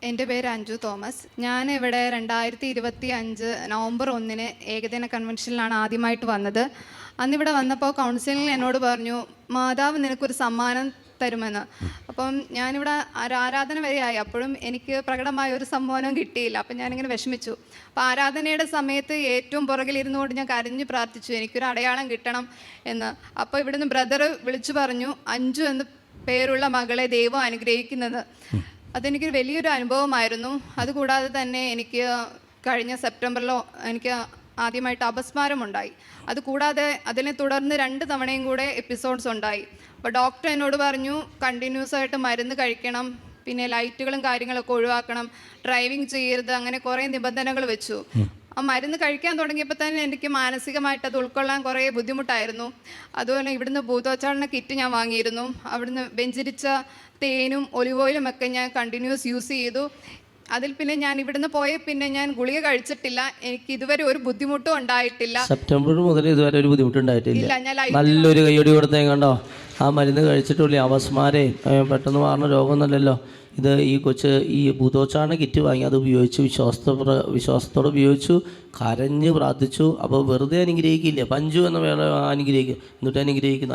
എൻ്റെ പേര് അഞ്ജു തോമസ്. ഞാൻ ഇവിടെ 2025 നവംബർ 1 ഏകദിന കൺവെൻഷനിലാണ് ആദ്യമായിട്ട് വന്നത്. അന്നിവിടെ വന്നപ്പോൾ കൗൺസിലിൽ എന്നോട് പറഞ്ഞു, മാതാവ് നിനക്കൊരു സമ്മാനം തരുമെന്ന്. അപ്പം ഞാനിവിടെ ആരാധന വരെയായി, അപ്പോഴും എനിക്ക് പ്രകടമായ ഒരു സമ്മാനവും കിട്ടിയില്ല. അപ്പം ഞാനിങ്ങനെ വിഷമിച്ചു. അപ്പോൾ ആരാധനയുടെ സമയത്ത് ഏറ്റവും പുറകിലിരുന്നുകൊണ്ട് ഞാൻ കരഞ്ഞ് പ്രാർത്ഥിച്ചു, എനിക്കൊരു അടയാളം കിട്ടണം എന്ന്. അപ്പോൾ ഇവിടുന്ന് ബ്രദർ വിളിച്ചു പറഞ്ഞു, അഞ്ജു എന്ന് പേരുള്ള മകളെ ദൈവം അനുഗ്രഹിക്കുന്നത്. അതെനിക്കൊരു വലിയൊരു അനുഭവമായിരുന്നു. അതുകൂടാതെ തന്നെ എനിക്ക് കഴിഞ്ഞ സെപ്റ്റംബറിലോ എനിക്ക് ആദ്യമായിട്ട് അപസ്മാരമുണ്ടായി. അതുകൂടാതെ അതിനെ തുടർന്ന് 2 തവണയും കൂടെ എപ്പിസോഡ്സ് ഉണ്ടായി. അപ്പോൾ ഡോക്ടർ എന്നോട് പറഞ്ഞു, കണ്ടിന്യൂസ് ആയിട്ട് മരുന്ന് കഴിക്കണം, പിന്നെ ലൈറ്റുകളും കാര്യങ്ങളൊക്കെ ഒഴിവാക്കണം, ഡ്രൈവിംഗ് ചെയ്യരുത്, അങ്ങനെ കുറേ നിബന്ധനകൾ വെച്ചു. ആ മരുന്ന് കഴിക്കാൻ തുടങ്ങിയപ്പോൾ തന്നെ എനിക്ക് മാനസികമായിട്ട് അത് ഉൾക്കൊള്ളാൻ കുറേ ബുദ്ധിമുട്ടായിരുന്നു. അതുപോലെ ഇവിടുന്ന് ഭൂതോച്ചാടന കിറ്റ് ഞാൻ വാങ്ങിയിരുന്നു. അവിടുന്ന് വെഞ്ചരിച്ച തേനും ഒലിവ് ഓയിലും ഒക്കെ ഞാൻ കണ്ടിന്യൂസ് യൂസ് ചെയ്തു. അതിൽ പിന്നെ ഞാൻ ഇവിടുന്ന് പോയ പിന്നെ ഞാൻ ഗുളിക കഴിച്ചിട്ടില്ല. എനിക്ക് ഇതുവരെ ഒരു ബുദ്ധിമുട്ടും ഉണ്ടായിട്ടില്ല. സെപ്റ്റംബർ മുതൽ ഇതുവരെ ഒരു ബുദ്ധിമുട്ടുണ്ടായിട്ടില്ല. നല്ലൊരു കൈയ്യടി കൊടുത്തേ കണ്ടോ. ആ മരുന്ന് കഴിച്ചിട്ടില്ല. അപസ്മാരേ പെട്ടെന്ന് മാറുന്ന രോഗമൊന്നുമല്ലല്ലോ ഇത്. ഈ ഭൂതോച്ചാടന കിറ്റ് വാങ്ങി അത് ഉപയോഗിച്ചു, വിശ്വാസത്തോടെ ഉപയോഗിച്ചു, കരഞ്ഞ് പ്രാർത്ഥിച്ചു. അപ്പോൾ വെറുതെ അനുഗ്രഹിക്കില്ല, പഞ്ചു എന്ന വേറെ അനുഗ്രഹിക്കും, എന്നിട്ട്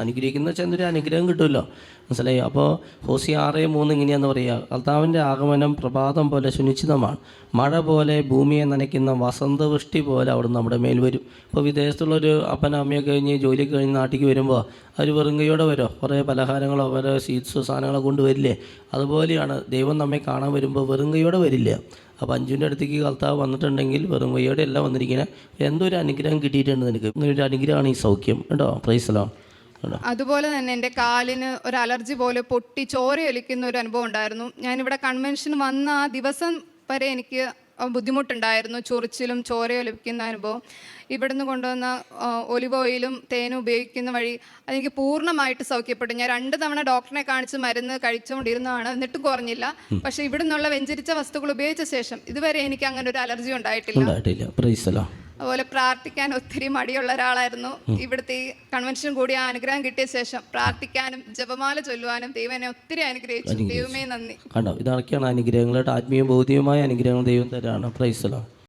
അനുഗ്രഹിക്കുന്ന വെച്ചാൽ എന്തൊരു അനുഗ്രഹം കിട്ടുമല്ലോ, മനസ്സിലായി. അപ്പോൾ ഹോസി 6:3 ഇങ്ങനെയാന്ന് പറയുക, കർത്താവിൻ്റെ ആഗമനം പ്രഭാതം പോലെ സുനിശ്ചിതമാണ്, മഴ പോലെ ഭൂമിയെ നനയ്ക്കുന്ന വസന്തവൃഷ്ടി പോലെ അവിടെ നമ്മുടെ മേൽ വരും. ഇപ്പോൾ വിദേശത്തുള്ളൊരു അപ്പനും അമ്മയൊക്കെ കഴിഞ്ഞ് ജോലിയൊക്കെ കഴിഞ്ഞ് നാട്ടിലേക്ക് വരുമ്പോൾ അവർ വെറുങ്കയോടെ വരോ, കുറേ പലഹാരങ്ങളോ ഓരോ സ്വീറ്റ്സോ സാധനങ്ങളോ കൊണ്ടുവരില്ലേ, അതുപോലെയാണ് ദൈവം നമ്മെ കാണാൻ വരുമ്പോൾ വെറുങ്കയോടെ വരില്ല. അപ്പോൾ അഞ്ജുവിൻ്റെ അടുത്തേക്ക് കർത്താവ് വന്നിട്ടുണ്ടെങ്കിൽ വെറും കൈയോടെ എല്ലാം വന്നിരിക്കുന്നത്, എന്തോ ഒരു അനുഗ്രഹം കിട്ടിയിട്ടുണ്ട് നിനക്ക്, ഒരു അനുഗ്രഹമാണ് ഈ സൗഖ്യം കേട്ടോ. പ്രൈസലോ. അതുപോലെ തന്നെ എൻ്റെ കാലിന് ഒരു അലർജി പോലെ പൊട്ടി ചോരയൊലിക്കുന്ന ഒരു അനുഭവം ഉണ്ടായിരുന്നു. ഞാനിവിടെ കൺവെൻഷൻ വന്ന ആ ദിവസം വരെ എനിക്ക് ബുദ്ധിമുട്ടുണ്ടായിരുന്നു, ചൊറിച്ചിലും ചോരയൊലിക്കുന്ന അനുഭവം. ഇവിടുന്ന് കൊണ്ടുവന്ന ഒലിവ് ഓയിലും തേനും ഉപയോഗിക്കുന്ന വഴി അതെനിക്ക് പൂർണ്ണമായിട്ട് സൗഖ്യപ്പെട്ടു. ഞാൻ 2 തവണ ഡോക്ടറിനെ കാണിച്ച് മരുന്ന് കഴിച്ചുകൊണ്ടിരുന്നതാണ്, എന്നിട്ടും കുറഞ്ഞില്ല. പക്ഷേ ഇവിടെ നിന്നുള്ള വെഞ്ചരിച്ച വസ്തുക്കൾ ഉപയോഗിച്ച ശേഷം ഇതുവരെ എനിക്ക് അങ്ങനെ ഒരു അലർജി ഉണ്ടായിട്ടില്ല. അതുപോലെ പ്രാർത്ഥിക്കാൻ ഒത്തിരി മടിയുള്ള ഒരാളായിരുന്നു. ഇവിടുത്തെ ഈ കൺവെൻഷൻ കൂടി ആ അനുഗ്രഹം കിട്ടിയ ശേഷം പ്രാർത്ഥിക്കാനും ജപമാല ചൊല്ലുവാനും ദൈവം എന്നെ ഒത്തിരി അനുഗ്രഹിച്ചു. ദൈവമേ നന്ദി. കണ്ടോ, ഇതൊക്കെയാണ് അനുഗ്രഹങ്ങളായിട്ട് ആത്മീയ ഭൗതികമായ അനുഗ്രഹങ്ങൾ ദൈവം തരാണ്. Praise the Lord.